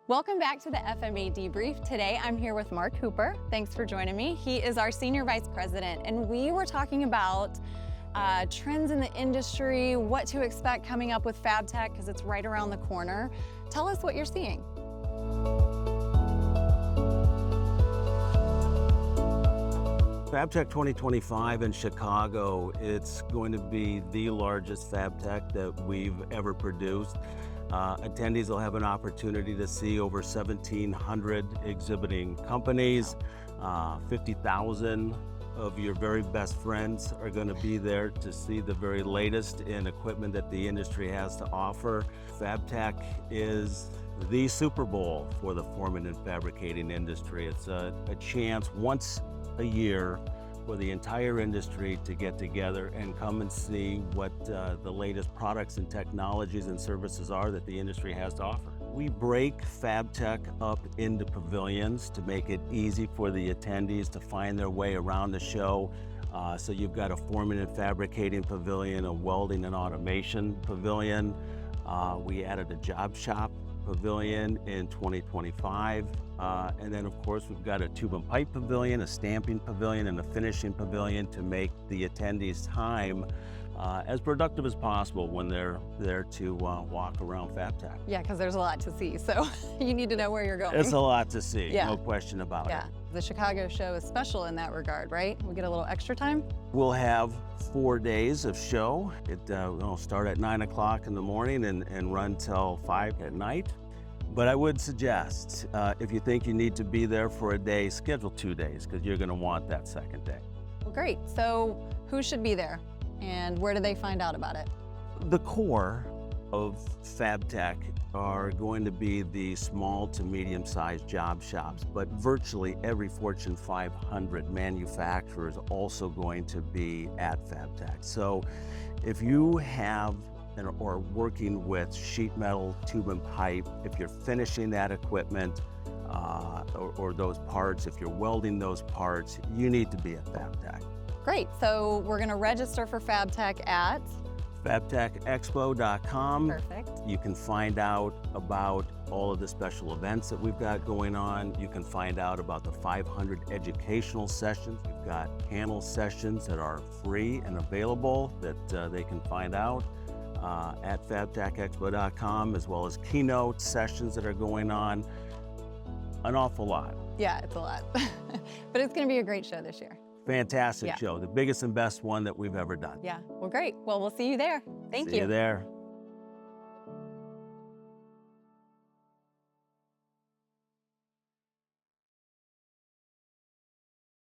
Welcome back to the FMA Debrief. Today I'm here with Mark Hooper. Thanks for joining me. He is our Senior Vice President, and we were talking about trends in the industry, what to expect coming up with FABTECH, because it's right around the corner. Tell us what you're seeing. FABTECH 2025 in Chicago, it's going to be the largest FABTECH that we've ever produced. Attendees will have an opportunity to see over 1,700 exhibiting companies. 50,000 of your very best friends are going to be there to see the very latest in equipment that the industry has to offer. FABTECH is the Super Bowl for the forming and fabricating industry. It's a chance once a year for the entire industry to get together and come and see what the latest products and technologies and services are that the industry has to offer. We break FABTECH up into pavilions to make it easy for the attendees to find their way around the show. So you've got a forming and fabricating pavilion, a welding and automation pavilion. We added a job shop pavilion in 2025. And then of course we've got a tube and pipe pavilion, a stamping pavilion, and a finishing pavilion to make the attendees' time as productive as possible when they're there to walk around FABTECH. Yeah, because there's a lot to see, so you need to know where you're going. It's a lot to see, yeah. No question about it. The Chicago show is special in that regard, right? We get a little extra time? We'll have 4 days of show. It'll start at 9 o'clock in the morning and run till 5 at night. But I would suggest, if you think you need to be there for a day, schedule 2 days, because you're going to want that second day. Well, great. So who should be there, and where do they find out about it? The core of FABTECH are going to be the small to medium-sized job shops, but virtually every Fortune 500 manufacturer is also going to be at FABTECH. So if you have or working with sheet metal, tube and pipe, if you're finishing that equipment or those parts, if you're welding those parts, you need to be at FABTECH. Great, so we're gonna register for FABTECH at? FABTECHExpo.com. Perfect. You can find out about all of the special events that we've got going on. You can find out about the 500 educational sessions. We've got panel sessions that are free and available that they can find out at FABTECHExpo.com, as well as keynote sessions that are going on. An awful lot. Yeah, it's a lot. But it's going to be a great show this year. Fantastic show. The biggest and best one that we've ever done. Yeah, well, great. Well, we'll see you there. Thank you. See you there.